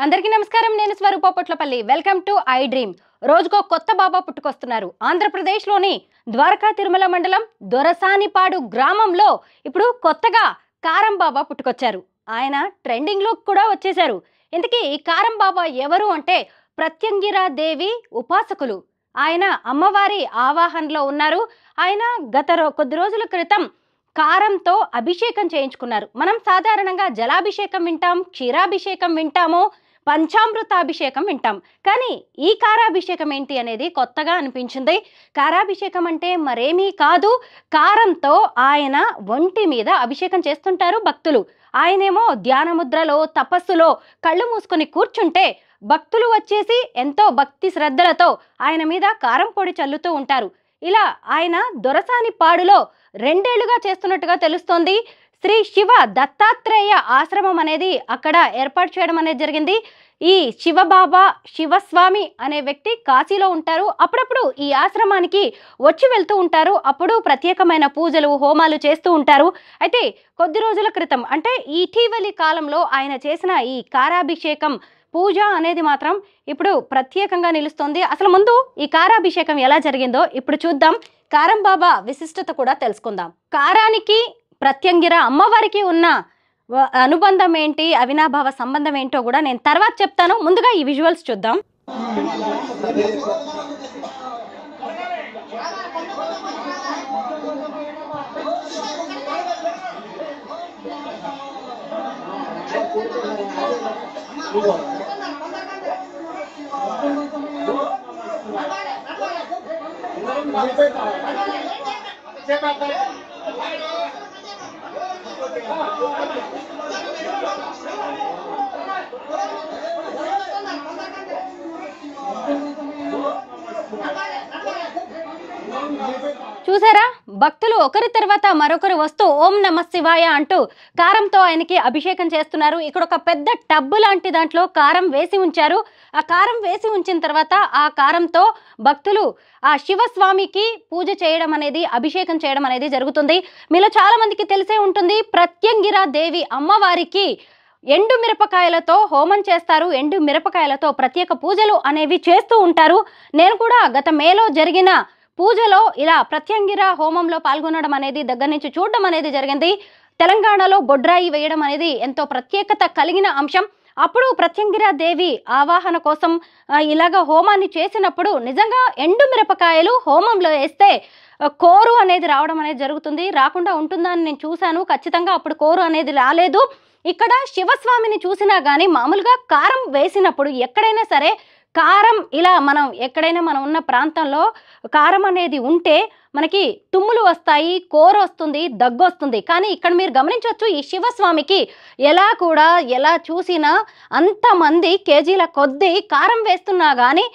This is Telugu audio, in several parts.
అందరికీ నమస్కారం. నేను Swarupa Potlapalli. Welcome to I dream. రోజుకో కొత్త బాబా పుట్టుకొస్తున్నారు. ఆంధ్రప్రదేశ్లోని ద్వారకా తిరుమల మండలం దొరసానిపాడు గ్రామంలో ఇప్పుడు కొత్తగా కారం బాబా పుట్టుకొచ్చారు. ఆయన ట్రెండింగ్ లో కూడా వచ్చేశారు. ఇంతకీ ఈ కారం బాబా ఎవరు అంటే ప్రత్యంగిరా దేవి ఉపాసకులు. ఆయన అమ్మవారి ఆవాహనలో ఉన్నారు. ఆయన కొద్ది రోజుల క్రితం కారంతో అభిషేకం చేయించుకున్నారు. మనం సాధారణంగా జలాభిషేకం వింటాం, క్షీరాభిషేకం వింటాము, పంచామృతాభిషేకం వింటాం. కానీ ఈ కారాభిషేకం ఏంటి అనేది కొత్తగా అనిపించింది. కారాభిషేకం అంటే మరేమీ కాదు, కారంతో ఆయన ఒంటి మీద అభిషేకం చేస్తుంటారు భక్తులు. ఆయనేమో ధ్యానముద్రలో తపస్సులో కళ్ళు మూసుకొని కూర్చుంటే భక్తులు వచ్చేసి ఎంతో భక్తి శ్రద్ధలతో ఆయన మీద కారం పొడి చల్లుతూ ఉంటారు. ఇలా ఆయన దొరసానిపాడులో 2 ఏళ్లుగా చేస్తున్నట్టుగా తెలుస్తోంది. శ్రీ శివ దత్తాత్రేయ ఆశ్రమం అనేది అక్కడ ఏర్పాటు చేయడం అనేది జరిగింది. ఈ శివబాబా శివస్వామి అనే వ్యక్తి కాశీలో ఉంటారు. అప్పుడప్పుడు ఈ ఆశ్రమానికి వచ్చి వెళ్తూ ఉంటారు. అప్పుడు ప్రత్యేకమైన పూజలు హోమాలు చేస్తూ ఉంటారు. అయితే కొద్ది రోజుల క్రితం అంటే ఇటీవలి కాలంలో ఆయన చేసిన ఈ కారాభిషేకం పూజ అనేది మాత్రం ఇప్పుడు ప్రత్యేకంగా నిలుస్తోంది. అసలు ముందు ఈ కారాభిషేకం ఎలా జరిగిందో ఇప్పుడు చూద్దాం. కారం బాబా విశిష్టత కూడా తెలుసుకుందాం. కారానికి ప్రత్యంగిర అమ్మవారికి ఉన్న అనుబంధం ఏంటి, అవినాభావ సంబంధం ఏంటో కూడా నేను తర్వాత చెప్తాను. ముందుగా ఈ విజువల్స్ చూద్దాం. చూసారా, భక్తులు ఒకరి తర్వాత మరొకరు వస్తూ ఓం నమ శివాయ అంటూ కారంతో ఆయనకి అభిషేకం చేస్తున్నారు. ఇక్కడ ఒక పెద్ద టబ్బు లాంటి దాంట్లో కారం వేసి ఉంచారు. ఆ కారం వేసి ఉంచిన తర్వాత ఆ కారంతో భక్తులు ఆ శివస్వామికి పూజ చేయడం అనేది, అభిషేకం చేయడం అనేది జరుగుతుంది. మీలో చాలా మందికి తెలిసే ఉంటుంది, ప్రత్యంగిరా దేవి అమ్మవారికి ఎండు మిరపకాయలతో హోమం చేస్తారు. ఎండు మిరపకాయలతో ప్రత్యేక పూజలు అనేవి చేస్తూ ఉంటారు. నేను కూడా గత మేలో జరిగిన పూజలో ఇలా ప్రత్యంగిర హోమంలో పాల్గొనడం అనేది దగ్గర నుంచి చూడడం అనేది జరిగింది. తెలంగాణలో బొడ్రాయి వేయడం అనేది ఎంతో ప్రత్యేకత కలిగిన అంశం. అప్పుడు ప్రత్యంగిరా దేవి ఆవాహన కోసం ఇలాగ హోమాన్ని చేసినప్పుడు నిజంగా ఎండు మిరపకాయలు హోమంలో వేస్తే కోరు అనేది రావడం అనేది జరుగుతుంది. రాకుండా ఉంటుందా అని నేను చూశాను. ఖచ్చితంగా అప్పుడు కోరు అనేది రాలేదు. ఇక్కడ శివస్వామిని చూసినా కానీ మామూలుగా కారం వేసినప్పుడు ఎక్కడైనా సరే కారం ఇలా ఎక్కడైనా మనం ఉన్న ప్రాంతంలో కారం అనేది ఉంటే మనకి తుమ్ములు వస్తాయి, కోరు వస్తుంది, దగ్గు వస్తుంది. కానీ ఇక్కడ మీరు గమనించవచ్చు, ఈ శివస్వామికి ఎలా చూసినా అంతమంది కేజీల కొద్దీ కారం వేస్తున్నా కానీ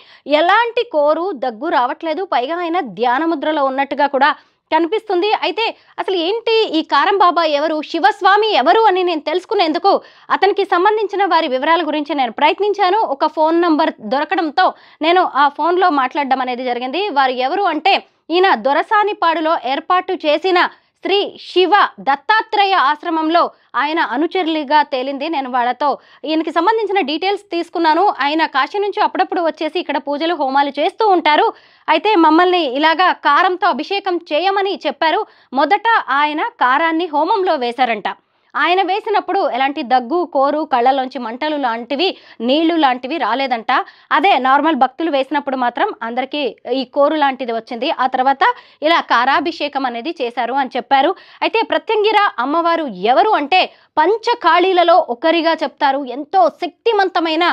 ఎలాంటి కోరు దగ్గు రావట్లేదు. పైగా ఆయన ధ్యానముద్రలో ఉన్నట్టుగా కూడా కనిపిస్తుంది. అయితే అసలు ఏంటి ఈ కారం బాబా ఎవరు, శివస్వామి ఎవరు అని నేను తెలుసుకునేందుకు అతనికి సంబంధించిన వారి వివరాల గురించి నేను ప్రయత్నించాను. ఒక ఫోన్ నంబర్ దొరకడంతో నేను ఆ ఫోన్లో మాట్లాడడం అనేది జరిగింది. వారు ఎవరు అంటే ఈయన దొరసానిపాడులో ఏర్పాటు చేసిన శ్రీ శివ దత్తాత్రేయ ఆశ్రమంలో ఆయన అనుచరులుగా తేలింది. నేను వాళ్ళతో ఈయనకి సంబంధించిన డీటెయిల్స్ తీసుకున్నాను. ఆయన కాశీ నుంచి అప్పుడప్పుడు వచ్చేసి ఇక్కడ పూజలు హోమాలు చేస్తూ ఉంటారు. అయితే మమ్మల్ని ఇలాగా కారంతో అభిషేకం చేయమని చెప్పారు. మొదట ఆయన కారాన్ని హోమంలో వేశారంట. ఆయన వేసినప్పుడు ఎలాంటి దగ్గు, కోరు, కళ్ళలోంచి మంటలు లాంటివి, నీళ్లు లాంటివి రాలేదంట. అదే నార్మల్ భక్తులు వేసినప్పుడు మాత్రం అందరికీ ఈ కోరు లాంటిది వచ్చింది. ఆ తర్వాత ఇలా కారాభిషేకం అనేది చేశారు అని చెప్పారు. అయితే ప్రత్యంగిర అమ్మవారు ఎవరు అంటే పంచకాళీలలో ఒకరిగా చెప్తారు. ఎంతో శక్తివంతమైన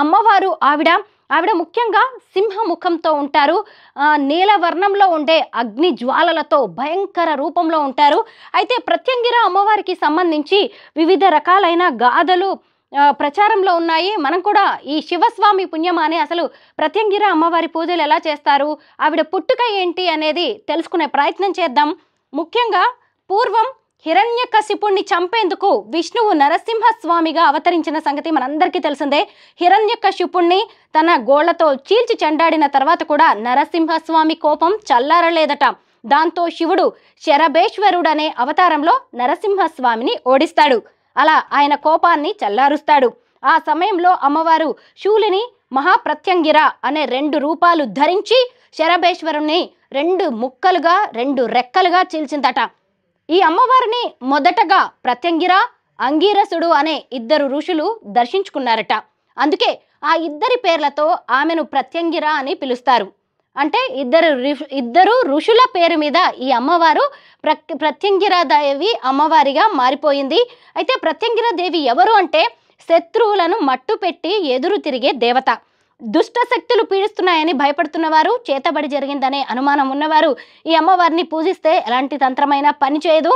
అమ్మవారు ఆవిడ ముఖ్యంగా సింహముఖంతో ఉంటారు. నీలవర్ణంలో ఉండే అగ్ని జ్వాలలతో భయంకర రూపంలో ఉంటారు. అయితే ప్రత్యంగిర అమ్మవారికి సంబంధించి వివిధ రకాలైన గాథలు ప్రచారంలో ఉన్నాయి. మనం కూడా ఈ శివస్వామి పుణ్యమానే అసలు ప్రత్యంగిర అమ్మవారి పూజలు ఎలా చేస్తారు, ఆవిడ పుట్టుక ఏంటి అనేది తెలుసుకునే ప్రయత్నం చేద్దాం. ముఖ్యంగా పూర్వం హిరణ్యకశిపుణ్ణి చంపేందుకు విష్ణువు నరసింహస్వామిగా అవతరించిన సంగతి మనందరికీ తెలిసిందే. హిరణ్యకశిపుణ్ణి తన గోళ్లతో చీల్చి చెండాడిన తర్వాత కూడా నరసింహస్వామి కోపం చల్లారలేదట. దాంతో శివుడు శరభేశ్వరుడనే అవతారంలో నరసింహస్వామిని ఓడిస్తాడు. అలా ఆయన కోపాన్ని చల్లారుస్తాడు. ఆ సమయంలో అమ్మవారు శూలిని మహాప్రత్యంగిర అనే 2 రూపాలు ధరించి శరభేశ్వరుని 2 ముక్కలుగా 2 రెక్కలుగా చీల్చిందట. ఈ అమ్మవారిని మొదటగా ప్రత్యంగిర, అంగీరసుడు అనే 2 ఋషులు దర్శించుకున్నారట. అందుకే ఆ ఇద్దరి పేర్లతో ఆమెను ప్రత్యంగిర అని పిలుస్తారు. అంటే ఇద్దరు ఋషుల పేరు మీద ఈ అమ్మవారు ప్రత్యంగిరాదేవి అమ్మవారిగా మారిపోయింది. అయితే ప్రత్యంగిరాదేవి ఎవరు అంటే శత్రువులను మట్టు పెట్టి ఎదురు తిరిగే దేవత. దుష్ట శక్తులు పీడిస్తున్నాయని భయపడుతున్నవారు, చేతబడి జరిగిందనే అనుమానం ఉన్నవారు ఈ అమ్మవారిని పూజిస్తే ఎలాంటి తంత్రమైనా పనిచేయదు.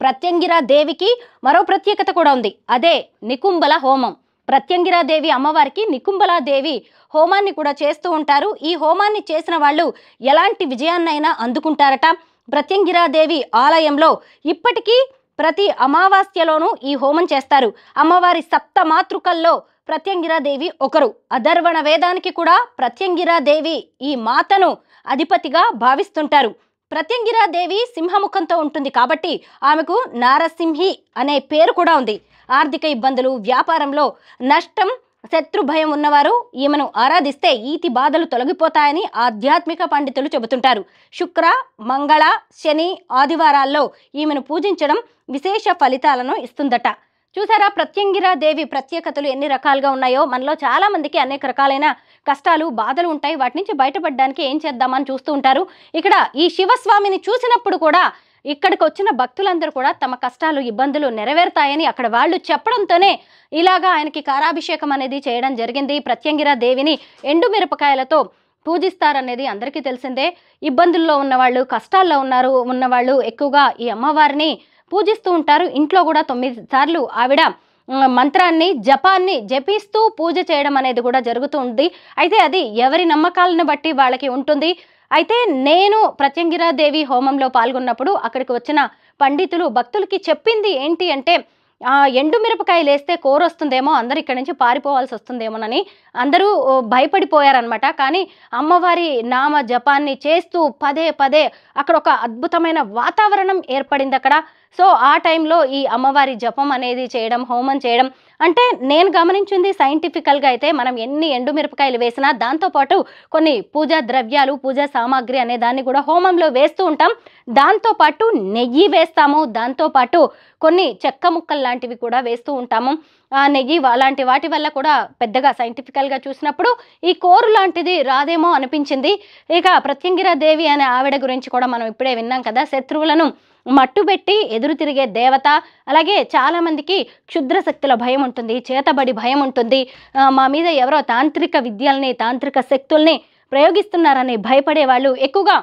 ప్రత్యంగిరాదేవికి మరో ప్రత్యేకత కూడా ఉంది. అదే నికుంభల హోమం. ప్రత్యంగిరాదేవి అమ్మవారికి నికుంభలాదేవి హోమాన్ని కూడా చేస్తూ ఉంటారు. ఈ హోమాన్ని చేసిన వాళ్ళు ఎలాంటి విజయాన్నైనా అందుకుంటారట. ప్రత్యంగిరాదేవి ఆలయంలో ఇప్పటికీ ప్రతి అమావాస్యలోనూ ఈ హోమం చేస్తారు. అమ్మవారి 7 మాతృకల్లో ప్రత్యంగిరాదేవి ఒకరు. అధర్వణ వేదానికి కూడా ప్రత్యంగిరాదేవి ఈ మాతను అధిపతిగా భావిస్తుంటారు. ప్రత్యంగిరాదేవి సింహముఖంతో ఉంటుంది కాబట్టి ఆమెకు నారసింహి అనే పేరు కూడా ఉంది. ఆర్థిక ఇబ్బందులు, వ్యాపారంలో నష్టం, శత్రు భయం ఉన్నవారు ఈమెను ఆరాధిస్తే ఈతి బాధలు తొలగిపోతాయని ఆధ్యాత్మిక పండితులు చెబుతుంటారు. శుక్ర, మంగళ, శని, ఆదివారాల్లో ఈమెను పూజించడం విశేష ఫలితాలను ఇస్తుందట. చూసారా ప్రత్యంగిరాదేవి ప్రత్యేకతలు ఎన్ని రకాలుగా ఉన్నాయో. మనలో చాలా మందికి అనేక రకాలైన కష్టాలు, బాధలు ఉంటాయి. వాటి నుంచి బయటపడడానికి ఏం చేద్దామని చూస్తూ ఉంటారు. ఇక్కడ ఈ శివస్వామిని చూసినప్పుడు కూడా ఇక్కడికి వచ్చిన భక్తులందరూ కూడా తమ కష్టాలు, ఇబ్బందులు నెరవేరుతాయని అక్కడ వాళ్ళు చెప్పడంతోనే ఇలాగా ఆయనకి కారాభిషేకం అనేది చేయడం జరిగింది. ప్రత్యంగిరాదేవిని ఎండు మిరపకాయలతో పూజిస్తారనేది అందరికీ తెలిసిందే. ఇబ్బందుల్లో ఉన్నవాళ్ళు, కష్టాల్లో ఉన్నవాళ్ళు ఎక్కువగా ఈ అమ్మవారిని పూజిస్తూ ఉంటారు. ఇంట్లో కూడా 9 సార్లు ఆవిడ మంత్రాన్ని, జపాన్ని జపిస్తూ పూజ చేయడం అనేది కూడా జరుగుతూ ఉంది. అయితే అది ఎవరి నమ్మకాలను బట్టి వాళ్ళకి ఉంటుంది. అయితే నేను ప్రత్యంగిరాదేవి హోమంలో పాల్గొన్నప్పుడు అక్కడికి వచ్చిన పండితులు భక్తులకి చెప్పింది ఏంటి అంటే, ఎండు మిరపకాయలు వేస్తే కూర వస్తుందేమో, అందరు ఇక్కడి నుంచి పారిపోవాల్సి వస్తుందేమోనని అందరూ భయపడిపోయారనమాట. కానీ అమ్మవారి నామ జపాన్ని చేస్తూ పదే పదే అక్కడ ఒక అద్భుతమైన వాతావరణం ఏర్పడింది అక్కడ. సో ఆ టైంలో ఈ అమ్మవారి జపం అనేది చేయడం, హోమం చేయడం అంటే నేను గమనించింది సైంటిఫికల్గా అయితే మనం ఎన్ని ఎండు మిరపకాయలు వేసినా దాంతోపాటు కొన్ని పూజా ద్రవ్యాలు, పూజా సామాగ్రి అనే దాన్ని కూడా హోమంలో వేస్తూ ఉంటాం. దాంతోపాటు నెయ్యి వేస్తాము, దాంతోపాటు కొన్ని చెక్క ముక్కలు లాంటివి కూడా వేస్తూ ఉంటాము. ఆ నెయ్యి అలాంటి వాటి వల్ల కూడా పెద్దగా సైంటిఫికల్గా చూసినప్పుడు ఈ కోరు లాంటిది రాదేమో అనిపించింది. ఇక ప్రత్యంగిరాదేవి అనే ఆవిడ గురించి కూడా మనం ఇప్పుడే విన్నాం కదా. శత్రువులను మట్టుబెట్టి ఎదురు తిరిగే దేవత. అలాగే చాలా మందికి క్షుద్ర శక్తుల భయం ఉంటుంది, చేతబడి భయం ఉంటుంది. మా మీద ఎవరో తాంత్రిక విద్యల్ని, తాంత్రిక శక్తుల్ని ప్రయోగిస్తున్నారని భయపడే వాళ్ళు ఎక్కువగా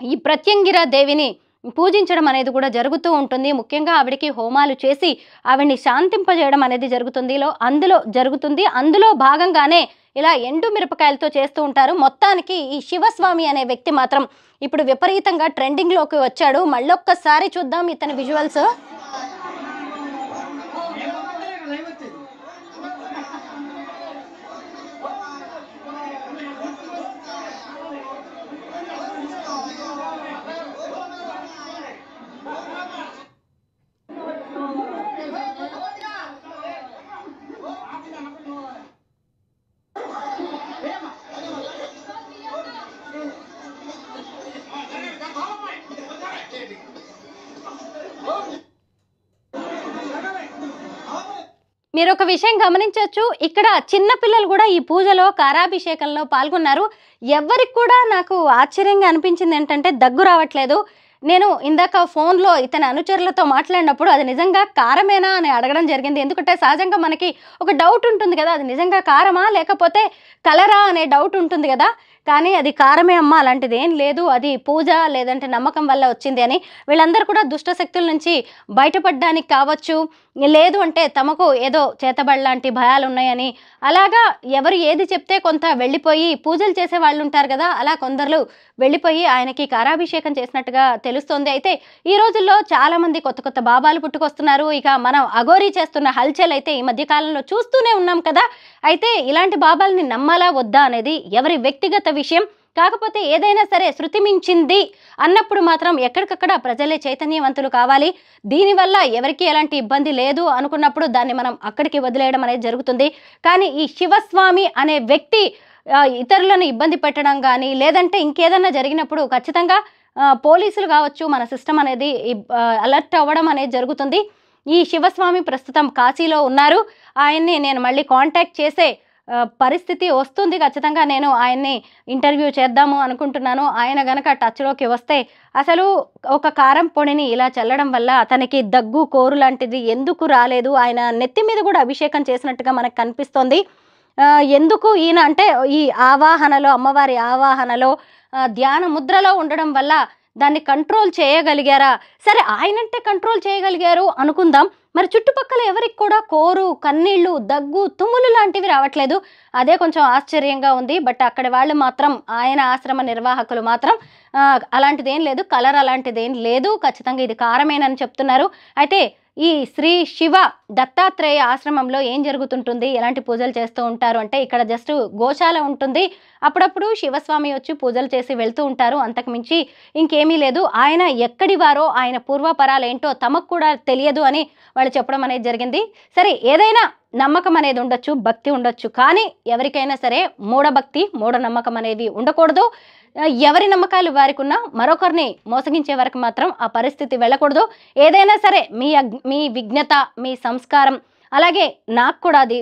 ఈ ప్రత్యంగిరాదేవిని పూజించడం అనేది కూడా జరుగుతూ ఉంటుంది. ముఖ్యంగా ఆవిడికి హోమాలు చేసి ఆవిడ్ని శాంతింపజేయడం అనేది అందులో భాగంగానే ఇలా ఎండు మిరపకాయలతో చేస్తూ ఉంటారు. మొత్తానికి ఈ శివస్వామి అనే వ్యక్తి మాత్రం ఇప్పుడు విపరీతంగా ట్రెండింగ్లోకి వచ్చాడు. మళ్ళొక్కసారి చూద్దాం ఇతని విజువల్స్. మీరు ఒక విషయం గమనించవచ్చు, ఇక్కడ చిన్న పిల్లలు కూడా ఈ పూజలో కారాభిషేకంలో పాల్గొన్నారు. ఎవరికి కూడా నాకు ఆశ్చర్యంగా అనిపించింది ఏంటంటే దగ్గు రావట్లేదు. నేను ఇందాక ఫోన్లో ఇతని అనుచరులతో మాట్లాడినప్పుడు అది నిజంగా కారమేనా అని అడగడం జరిగింది. ఎందుకంటే సహజంగా మనకి ఒక డౌట్ ఉంటుంది కదా, అది నిజంగా కారమా లేకపోతే కలరా అనే డౌట్ ఉంటుంది కదా. కానీ అది కారమే అమ్మ, అలాంటిది ఏం లేదు, అది పూజ లేదంటే నమ్మకం వల్ల వచ్చింది అని. వీళ్ళందరూ కూడా దుష్ట శక్తుల నుంచి బయటపడడానికి కావచ్చు, లేదు అంటే తమకు ఏదో చేతబడి లాంటి భయాలు ఉన్నాయని, అలాగా ఎవరు ఏది చెప్తే కొంత వెళ్ళిపోయి పూజలు చేసే వాళ్ళు ఉంటారు కదా, అలా కొందరు వెళ్ళిపోయి ఆయనకి కారాభిషేకం చేసినట్టుగా తెలుస్తోంది. అయితే ఈ రోజుల్లో చాలా మంది కొత్త కొత్త బాబాలు పుట్టుకొస్తున్నారు. ఇక మనం అఘోరీ చేస్తున్న హల్చల్ అయితే ఈ మధ్య కాలంలో చూస్తూనే ఉన్నాం కదా. అయితే ఇలాంటి బాబాల్ని నమ్మాలా వద్దా అనేది ఎవరి వ్యక్తిగత విషయం. కాకపోతే ఏదైనా సరే శృతి మించింది అన్నప్పుడు మాత్రం ఎక్కడికక్కడ ప్రజలే చైతన్యవంతులు కావాలి. దీనివల్ల ఎవరికి ఎలాంటి ఇబ్బంది లేదు అనుకున్నప్పుడు దాన్ని మనం అక్కడికి వదిలేయడం అనేది జరుగుతుంది. కానీ ఈ శివస్వామి అనే వ్యక్తి ఇతరులను ఇబ్బంది పెట్టడం కానీ లేదంటే ఇంకేదన్నా జరిగినప్పుడు ఖచ్చితంగా పోలీసులు కావచ్చు, మన సిస్టమ్ అనేది అలర్ట్ అవ్వడం అనేది జరుగుతుంది. ఈ శివస్వామి ప్రస్తుతం కాశీలో ఉన్నారు. ఆయన్ని నేను మళ్ళీ కాంటాక్ట్ చేసే పరిస్థితి వస్తుంది. ఖచ్చితంగా నేను ఆయన్ని ఇంటర్వ్యూ చేద్దాము అనుకుంటున్నాను. ఆయన గనక టచ్లోకి వస్తే అసలు ఒక కారం పొడిని ఇలా చల్లడం వల్ల అతనికి దగ్గు కోరు లాంటిది ఎందుకు రాలేదు, ఆయన నెత్తి మీద కూడా అభిషేకం చేసినట్టుగా మనకు కనిపిస్తోంది. ఎందుకు ఈయన అంటే ఈ ఆవాహనలో, అమ్మవారి ఆవాహనలో ధ్యాన ముద్రలో ఉండడం వల్ల దాన్ని కంట్రోల్ చేయగలిగారా? సరే, ఆయనంటే కంట్రోల్ చేయగలిగారు అనుకుందాం. మరి చుట్టుపక్కల ఎవరికి కూడా కోరు, కన్నీళ్లు, దగ్గు, తుమ్ములు లాంటివి రావట్లేదు. అదే కొంచెం ఆశ్చర్యంగా ఉంది. బట్ అక్కడ వాళ్ళు మాత్రం, ఆయన ఆశ్రమ నిర్వాహకులు మాత్రం అలాంటిదేం లేదు, కలర్ అలాంటిదేం లేదు, ఖచ్చితంగా ఇది కారమేనని చెప్తున్నారు. అయితే ఈ శ్రీ శివ దత్తాత్రేయ ఆశ్రమంలో ఏం జరుగుతుంటుంది, ఎలాంటి పూజలు చేస్తూ ఉంటారు అంటే ఇక్కడ జస్ట్ గోశాల ఉంటుంది. అప్పుడప్పుడు శివస్వామి వచ్చి పూజలు చేసి వెళ్తూ ఉంటారు. అంతకు మించి ఇంకేమీ లేదు. ఆయన ఎక్కడి వారో, ఆయన పూర్వపరాలు ఏంటో తమకు కూడా తెలియదు అని వాళ్ళు చెప్పడం అనేది జరిగింది. సరే, ఏదైనా నమ్మకం అనేది ఉండొచ్చు, భక్తి ఉండొచ్చు, కానీ ఎవరికైనా సరే మూఢభక్తి, మూఢనమ్మకం అనేవి ఉండకూడదు. ఎవరి నమ్మకాలు వారికి ఉన్నా మరొకరిని మోసగించే వరకు మాత్రం ఆ పరిస్థితి వెళ్ళకూడదు. ఏదైనా సరే మీ విజ్ఞత, మీ సంస్కారం, అలాగే నాకు కూడా అది